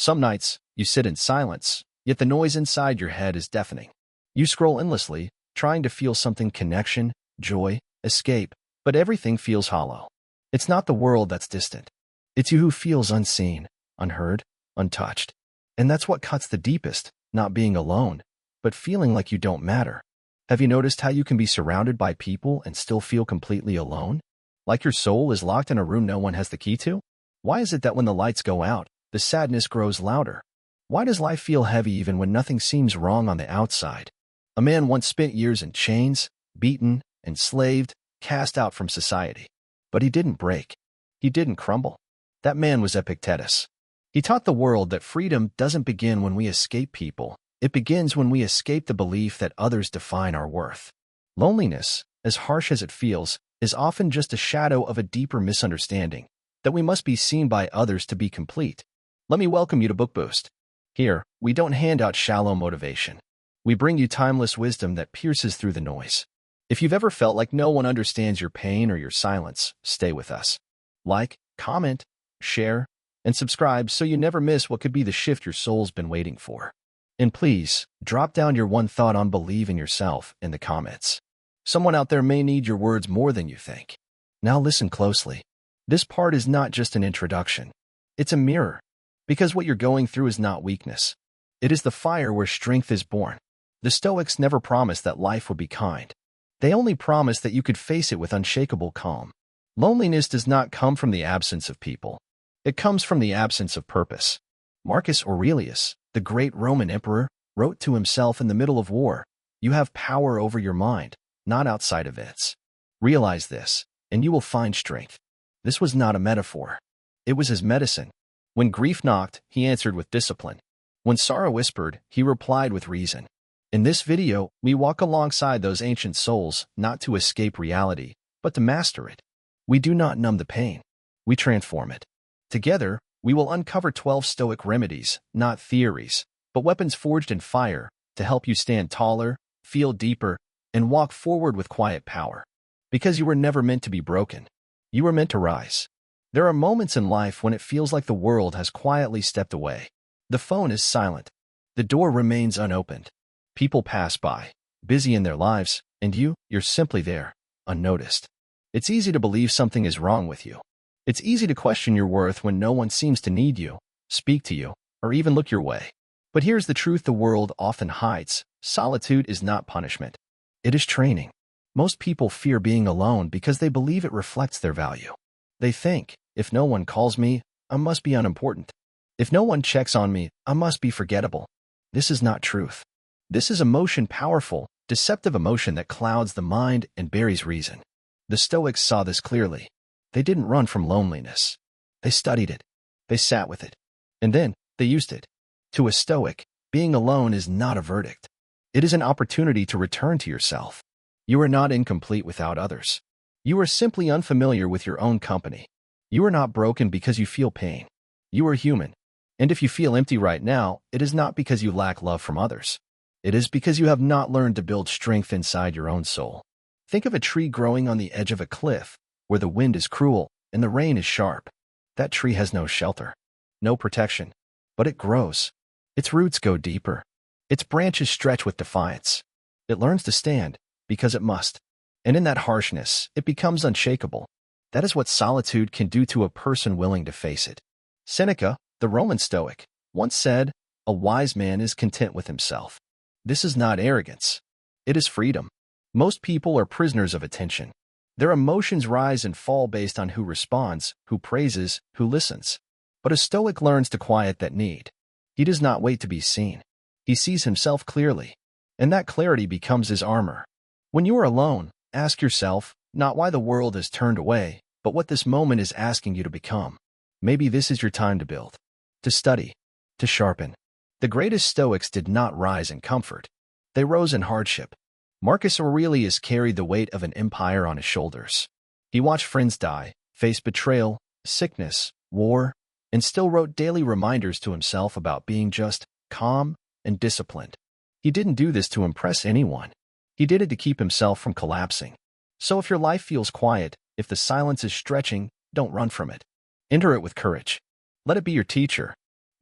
Some nights, you sit in silence, yet the noise inside your head is deafening. You scroll endlessly, trying to feel something: connection, joy, escape, but everything feels hollow. It's not the world that's distant. It's you who feels unseen, unheard, untouched. And that's what cuts the deepest, not being alone, but feeling like you don't matter. Have you noticed how you can be surrounded by people and still feel completely alone? Like your soul is locked in a room no one has the key to? Why is it that when the lights go out, the sadness grows louder? Why does life feel heavy even when nothing seems wrong on the outside? A man once spent years in chains, beaten, enslaved, cast out from society. But he didn't break. He didn't crumble. That man was Epictetus. He taught the world that freedom doesn't begin when we escape people. It begins when we escape the belief that others define our worth. Loneliness, as harsh as it feels, is often just a shadow of a deeper misunderstanding, that we must be seen by others to be complete. Let me welcome you to Book Boost. Here, we don't hand out shallow motivation. We bring you timeless wisdom that pierces through the noise. If you've ever felt like no one understands your pain or your silence, stay with us. Like, comment, share, and subscribe so you never miss what could be the shift your soul's been waiting for. And please, drop down your one thought on believe in yourself in the comments. Someone out there may need your words more than you think. Now listen closely. This part is not just an introduction. It's a mirror. Because what you're going through is not weakness. It is the fire where strength is born. The Stoics never promised that life would be kind. They only promised that you could face it with unshakable calm. Loneliness does not come from the absence of people. It comes from the absence of purpose. Marcus Aurelius, the great Roman emperor, wrote to himself in the middle of war, "You have power over your mind, not outside events. Realize this, and you will find strength." This was not a metaphor. It was his medicine. When grief knocked, he answered with discipline. When sorrow whispered, he replied with reason. In this video, we walk alongside those ancient souls, not to escape reality, but to master it. We do not numb the pain. We transform it. Together, we will uncover 12 Stoic remedies, not theories, but weapons forged in fire, to help you stand taller, feel deeper, and walk forward with quiet power. Because you were never meant to be broken. You were meant to rise. There are moments in life when it feels like the world has quietly stepped away. The phone is silent. The door remains unopened. People pass by, busy in their lives, and you're simply there, unnoticed. It's easy to believe something is wrong with you. It's easy to question your worth when no one seems to need you, speak to you, or even look your way. But here's the truth the world often hides. Solitude is not punishment. It is training. Most people fear being alone because they believe it reflects their value. They think, if no one calls me, I must be unimportant. If no one checks on me, I must be forgettable. This is not truth. This is emotion, powerful, deceptive emotion that clouds the mind and buries reason. The Stoics saw this clearly. They didn't run from loneliness. They studied it. They sat with it. And then, they used it. To a Stoic, being alone is not a verdict. It is an opportunity to return to yourself. You are not incomplete without others. You are simply unfamiliar with your own company. You are not broken because you feel pain. You are human. And if you feel empty right now, it is not because you lack love from others. It is because you have not learned to build strength inside your own soul. Think of a tree growing on the edge of a cliff, where the wind is cruel and the rain is sharp. That tree has no shelter, no protection, but it grows. Its roots go deeper. Its branches stretch with defiance. It learns to stand because it must. And in that harshness, it becomes unshakable. That is what solitude can do to a person willing to face it. Seneca, the Roman Stoic, once said, "A wise man is content with himself." This is not arrogance. It is freedom. Most people are prisoners of attention. Their emotions rise and fall based on who responds, who praises, who listens. But a Stoic learns to quiet that need. He does not wait to be seen. He sees himself clearly. And that clarity becomes his armor. When you are alone, ask yourself, not why the world has turned away, but what this moment is asking you to become. Maybe this is your time to build, to study, to sharpen. The greatest Stoics did not rise in comfort. They rose in hardship. Marcus Aurelius carried the weight of an empire on his shoulders. He watched friends die, faced betrayal, sickness, war, and still wrote daily reminders to himself about being just, calm, and disciplined. He didn't do this to impress anyone. He did it to keep himself from collapsing. So if your life feels quiet, if the silence is stretching, don't run from it. Enter it with courage. Let it be your teacher.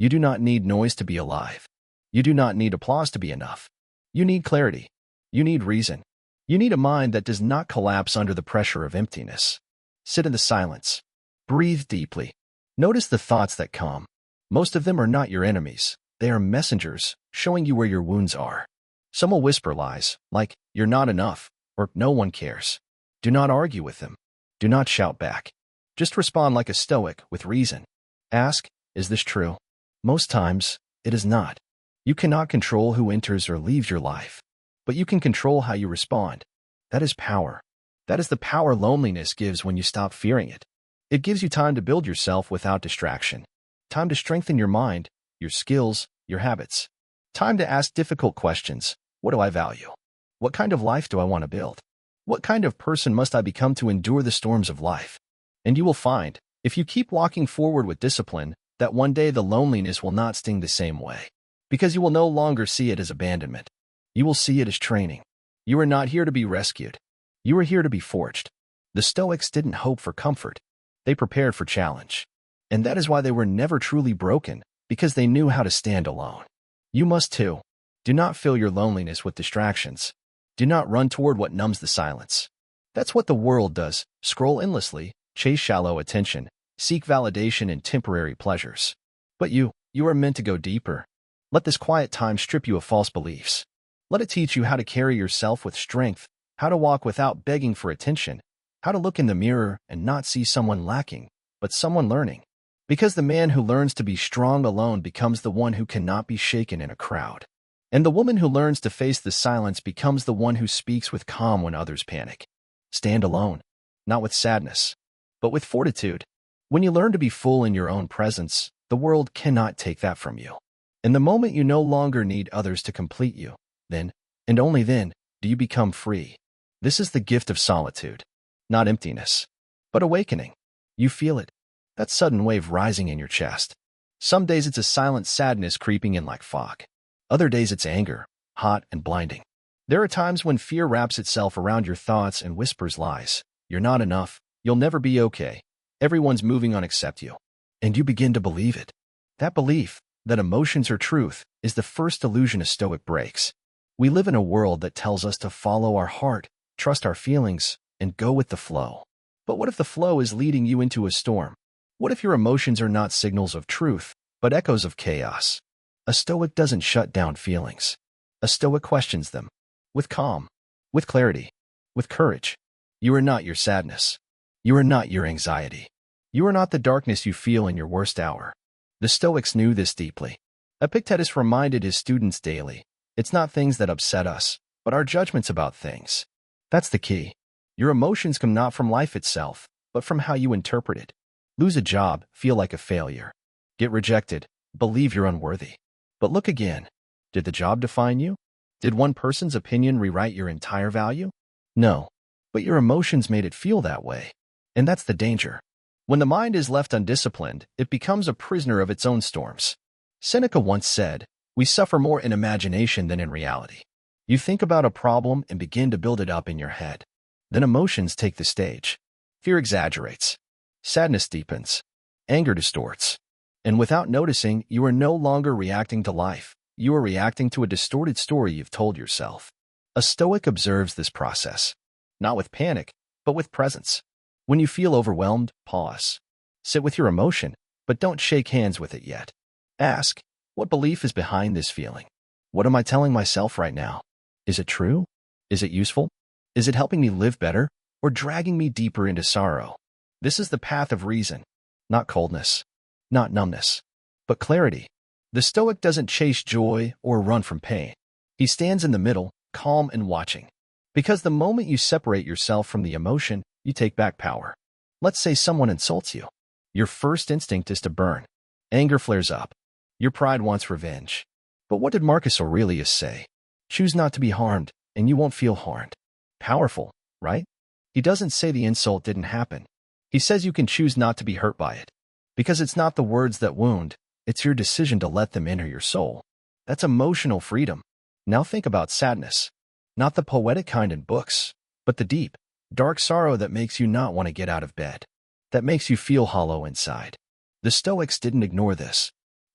You do not need noise to be alive. You do not need applause to be enough. You need clarity. You need reason. You need a mind that does not collapse under the pressure of emptiness. Sit in the silence. Breathe deeply. Notice the thoughts that come. Most of them are not your enemies. They are messengers, showing you where your wounds are. Some will whisper lies, like, "You're not enough," or "No one cares." Do not argue with them. Do not shout back. Just respond like a Stoic, with reason. Ask, "Is this true?" Most times, it is not. You cannot control who enters or leaves your life, but you can control how you respond. That is power. That is the power loneliness gives when you stop fearing it. It gives you time to build yourself without distraction. Time to strengthen your mind, your skills, your habits. Time to ask difficult questions. What do I value? What kind of life do I want to build? What kind of person must I become to endure the storms of life? And you will find, if you keep walking forward with discipline, that one day the loneliness will not sting the same way. Because you will no longer see it as abandonment. You will see it as training. You are not here to be rescued. You are here to be forged. The Stoics didn't hope for comfort. They prepared for challenge. And that is why they were never truly broken, because they knew how to stand alone. You must too. Do not fill your loneliness with distractions. Do not run toward what numbs the silence. That's what the world does. Scroll endlessly, chase shallow attention, seek validation in temporary pleasures. But you are meant to go deeper. Let this quiet time strip you of false beliefs. Let it teach you how to carry yourself with strength, how to walk without begging for attention, how to look in the mirror and not see someone lacking, but someone learning. Because the man who learns to be strong alone becomes the one who cannot be shaken in a crowd. And the woman who learns to face the silence becomes the one who speaks with calm when others panic. Stand alone, not with sadness, but with fortitude. When you learn to be full in your own presence, the world cannot take that from you. And the moment you no longer need others to complete you, then, and only then, do you become free. This is the gift of solitude. Not emptiness, but awakening. You feel it. That sudden wave rising in your chest. Some days it's a silent sadness creeping in like fog. Other days it's anger, hot and blinding. There are times when fear wraps itself around your thoughts and whispers lies. You're not enough. You'll never be okay. Everyone's moving on except you. And you begin to believe it. That belief, that emotions are truth, is the first illusion a Stoic breaks. We live in a world that tells us to follow our heart, trust our feelings, and go with the flow. But what if the flow is leading you into a storm? What if your emotions are not signals of truth, but echoes of chaos? A Stoic doesn't shut down feelings. A Stoic questions them. With calm, with clarity, with courage. You are not your sadness. You are not your anxiety. You are not the darkness you feel in your worst hour. The Stoics knew this deeply. Epictetus reminded his students daily, it's not things that upset us, but our judgments about things. That's the key. Your emotions come not from life itself, but from how you interpret it. Lose a job, feel like a failure. Get rejected, believe you're unworthy. But look again. Did the job define you? Did one person's opinion rewrite your entire value? No. But your emotions made it feel that way. And that's the danger. When the mind is left undisciplined, it becomes a prisoner of its own storms. Seneca once said, "We suffer more in imagination than in reality." You think about a problem and begin to build it up in your head. Then emotions take the stage. Fear exaggerates. Sadness deepens. Anger distorts. And without noticing, you are no longer reacting to life. You are reacting to a distorted story you've told yourself. A Stoic observes this process. Not with panic, but with presence. When you feel overwhelmed, pause. Sit with your emotion, but don't shake hands with it yet. Ask, what belief is behind this feeling? What am I telling myself right now? Is it true? Is it useful? Is it helping me live better, or dragging me deeper into sorrow? This is the path of reason, not coldness, not numbness, but clarity. The Stoic doesn't chase joy or run from pain. He stands in the middle, calm and watching. Because the moment you separate yourself from the emotion, you take back power. Let's say someone insults you. Your first instinct is to burn. Anger flares up. Your pride wants revenge. But what did Marcus Aurelius say? Choose not to be harmed, and you won't feel harmed. Powerful, right? He doesn't say the insult didn't happen. He says you can choose not to be hurt by it. Because it's not the words that wound, it's your decision to let them enter your soul. That's emotional freedom. Now think about sadness. Not the poetic kind in books, but the deep, dark sorrow that makes you not want to get out of bed. That makes you feel hollow inside. The Stoics didn't ignore this.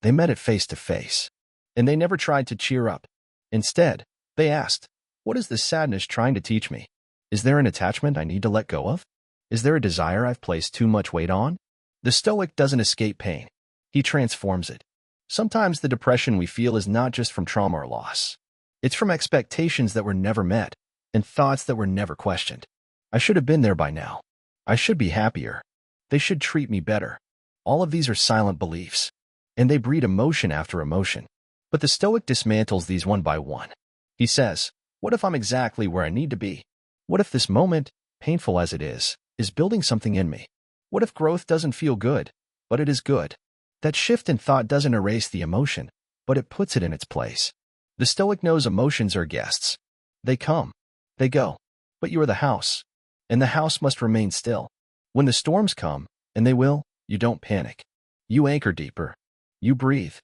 They met it face to face. And they never tried to cheer up. Instead, they asked, what is this sadness trying to teach me? Is there an attachment I need to let go of? Is there a desire I've placed too much weight on? The Stoic doesn't escape pain. He transforms it. Sometimes the depression we feel is not just from trauma or loss. It's from expectations that were never met and thoughts that were never questioned. I should have been there by now. I should be happier. They should treat me better. All of these are silent beliefs, and they breed emotion after emotion. But the Stoic dismantles these one by one. He says, what if I'm exactly where I need to be? What if this moment, painful as it is building something in me? What if growth doesn't feel good, but it is good? That shift in thought doesn't erase the emotion, but it puts it in its place. The Stoic knows emotions are guests. They come, they go, but you are the house, and the house must remain still. When the storms come, and they will, you don't panic. You anchor deeper. You breathe.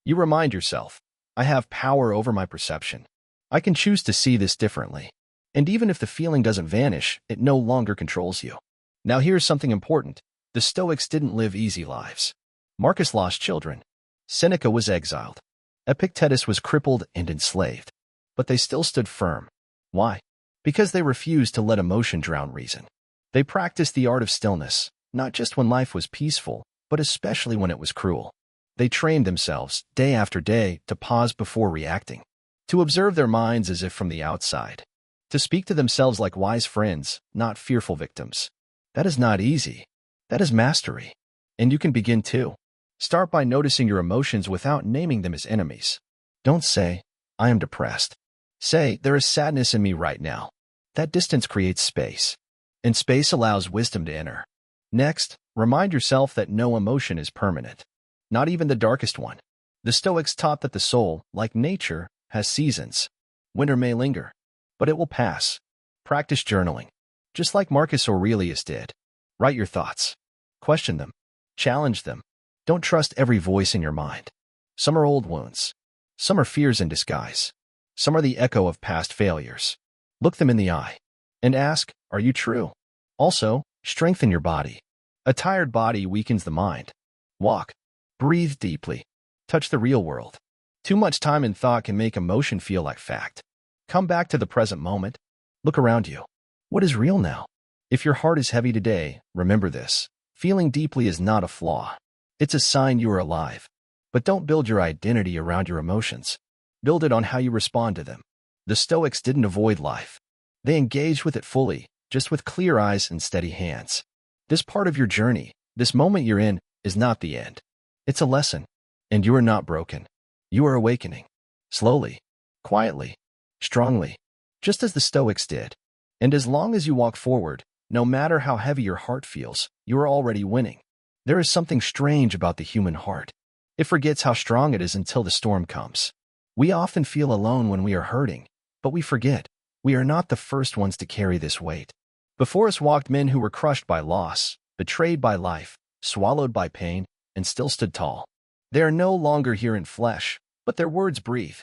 You remind yourself, I have power over my perception. I can choose to see this differently. And even if the feeling doesn't vanish, it no longer controls you. Now here's something important. The Stoics didn't live easy lives. Marcus lost children. Seneca was exiled. Epictetus was crippled and enslaved. But they still stood firm. Why? Because they refused to let emotion drown reason. They practiced the art of stillness, not just when life was peaceful, but especially when it was cruel. They trained themselves, day after day, to pause before reacting, to observe their minds as if from the outside, to speak to themselves like wise friends, not fearful victims. That is not easy. That is mastery. And you can begin too. Start by noticing your emotions without naming them as enemies. Don't say, I am depressed. Say, there is sadness in me right now. That distance creates space, and space allows wisdom to enter. Next, remind yourself that no emotion is permanent, not even the darkest one. The Stoics taught that the soul, like nature, has seasons. Winter may linger, but it will pass. Practice journaling, just like Marcus Aurelius did. Write your thoughts. Question them. Challenge them. Don't trust every voice in your mind. Some are old wounds. Some are fears in disguise. Some are the echo of past failures. Look them in the eye and ask, are you true? Also, strengthen your body. A tired body weakens the mind. Walk. Breathe deeply. Touch the real world. Too much time in thought can make emotion feel like fact. Come back to the present moment. Look around you. What is real now? If your heart is heavy today, remember this. Feeling deeply is not a flaw. It's a sign you are alive. But don't build your identity around your emotions. Build it on how you respond to them. The Stoics didn't avoid life. They engaged with it fully, just with clear eyes and steady hands. This part of your journey, this moment you're in, is not the end. It's a lesson. And you are not broken. You are awakening. Slowly, quietly, strongly, just as the Stoics did. And as long as you walk forward, no matter how heavy your heart feels, you are already winning. There is something strange about the human heart. It forgets how strong it is until the storm comes. We often feel alone when we are hurting, but we forget. We are not the first ones to carry this weight. Before us walked men who were crushed by loss, betrayed by life, swallowed by pain, and still stood tall. They are no longer here in flesh, but their words breathe.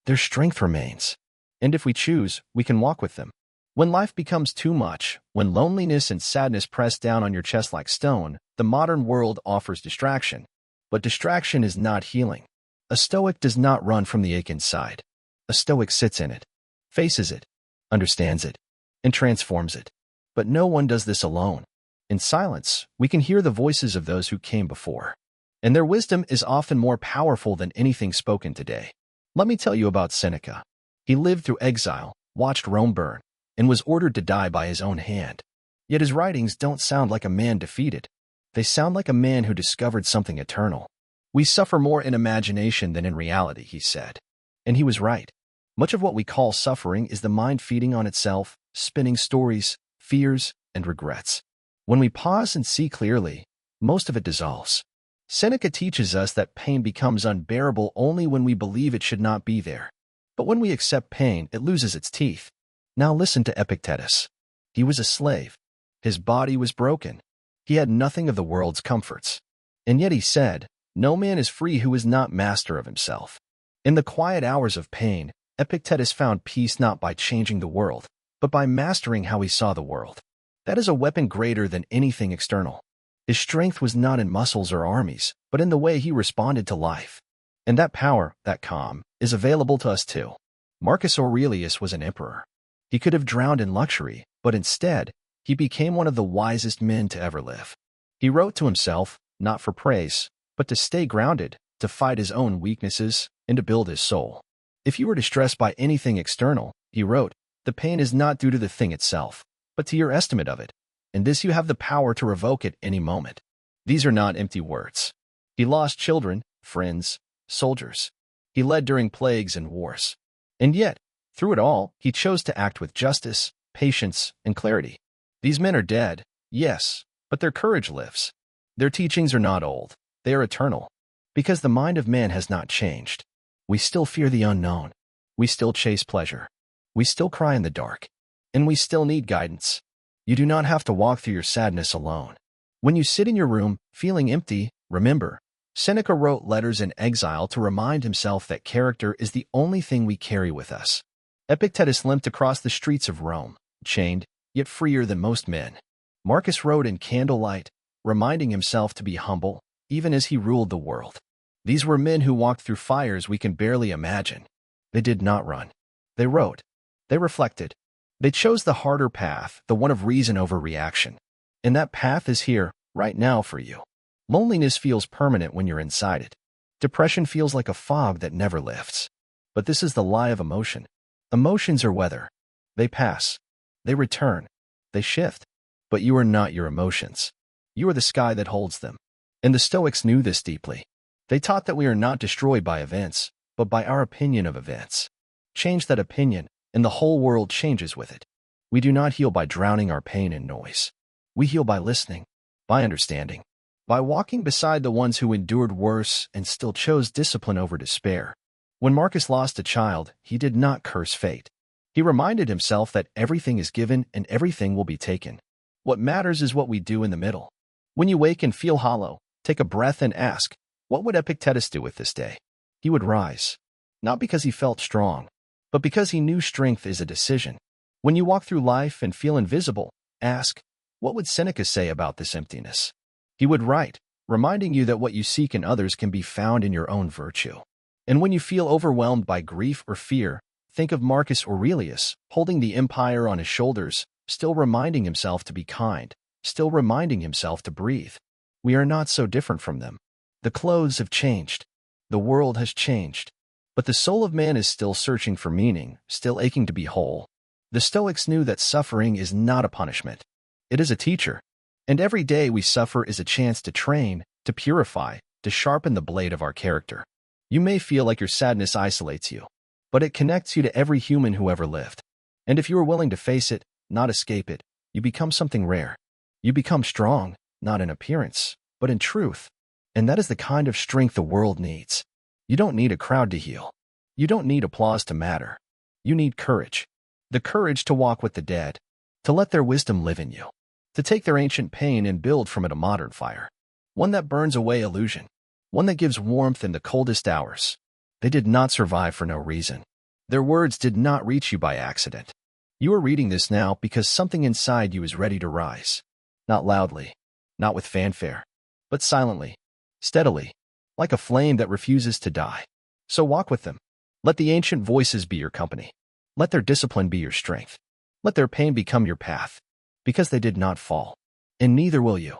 Their strength remains. And if we choose, we can walk with them. When life becomes too much, when loneliness and sadness press down on your chest like stone, the modern world offers distraction. But distraction is not healing. A Stoic does not run from the ache inside. A Stoic sits in it, faces it, understands it, and transforms it. But no one does this alone. In silence, we can hear the voices of those who came before. And their wisdom is often more powerful than anything spoken today. Let me tell you about Seneca. He lived through exile, watched Rome burn, and was ordered to die by his own hand. Yet his writings don't sound like a man defeated. They sound like a man who discovered something eternal. We suffer more in imagination than in reality, he said. And he was right. Much of what we call suffering is the mind feeding on itself, spinning stories, fears, and regrets. When we pause and see clearly, most of it dissolves. Seneca teaches us that pain becomes unbearable only when we believe it should not be there. But when we accept pain, it loses its teeth. Now listen to Epictetus. He was a slave. His body was broken. He had nothing of the world's comforts. And yet he said, no man is free who is not master of himself. In the quiet hours of pain, Epictetus found peace not by changing the world, but by mastering how he saw the world. That is a weapon greater than anything external. His strength was not in muscles or armies, but in the way he responded to life. And that power, that calm, is available to us too. Marcus Aurelius was an emperor. He could have drowned in luxury, but instead, he became one of the wisest men to ever live. He wrote to himself, not for praise, but to stay grounded, to fight his own weaknesses, and to build his soul. If you were distressed by anything external, he wrote, the pain is not due to the thing itself, but to your estimate of it. And this you have the power to revoke at any moment. These are not empty words. He lost children, friends, soldiers. He led during plagues and wars. And yet, through it all, he chose to act with justice, patience, and clarity. These men are dead, yes, but their courage lives. Their teachings are not old. They are eternal. Because the mind of man has not changed. We still fear the unknown. We still chase pleasure. We still cry in the dark. And we still need guidance. You do not have to walk through your sadness alone. When you sit in your room, feeling empty, remember, Seneca wrote letters in exile to remind himself that character is the only thing we carry with us. Epictetus limped across the streets of Rome, chained, yet freer than most men. Marcus wrote in candlelight, reminding himself to be humble, even as he ruled the world. These were men who walked through fires we can barely imagine. They did not run. They wrote. They reflected. They chose the harder path, the one of reason over reaction. And that path is here, right now for you. Loneliness feels permanent when you're inside it. Depression feels like a fog that never lifts. But this is the lie of emotion. Emotions are weather. They pass. They return. They shift. But you are not your emotions. You are the sky that holds them. And the Stoics knew this deeply. They taught that we are not destroyed by events, but by our opinion of events. Change that opinion, and the whole world changes with it. We do not heal by drowning our pain in noise. We heal by listening, by understanding, by walking beside the ones who endured worse and still chose discipline over despair. When Marcus lost a child, he did not curse fate. He reminded himself that everything is given and everything will be taken. What matters is what we do in the middle. When you wake and feel hollow, take a breath and ask, what would Epictetus do with this day? He would rise, not because he felt strong, but because he knew strength is a decision. When you walk through life and feel invisible, ask, what would Seneca say about this emptiness? He would write, reminding you that what you seek in others can be found in your own virtue. And when you feel overwhelmed by grief or fear, think of Marcus Aurelius, holding the empire on his shoulders, still reminding himself to be kind, still reminding himself to breathe. We are not so different from them. The clothes have changed. The world has changed. But the soul of man is still searching for meaning, still aching to be whole. The Stoics knew that suffering is not a punishment. It is a teacher. And every day we suffer is a chance to train, to purify, to sharpen the blade of our character. You may feel like your sadness isolates you, but it connects you to every human who ever lived. And if you are willing to face it, not escape it, you become something rare. You become strong, not in appearance, but in truth. And that is the kind of strength the world needs. You don't need a crowd to heal. You don't need applause to matter. You need courage. The courage to walk with the dead, to let their wisdom live in you, to take their ancient pain and build from it a modern fire, one that burns away illusion, one that gives warmth in the coldest hours. They did not survive for no reason. Their words did not reach you by accident. You are reading this now because something inside you is ready to rise. Not loudly, not with fanfare, but silently, steadily, like a flame that refuses to die. So walk with them. Let the ancient voices be your company. Let their discipline be your strength. Let their pain become your path. Because they did not fall. And neither will you.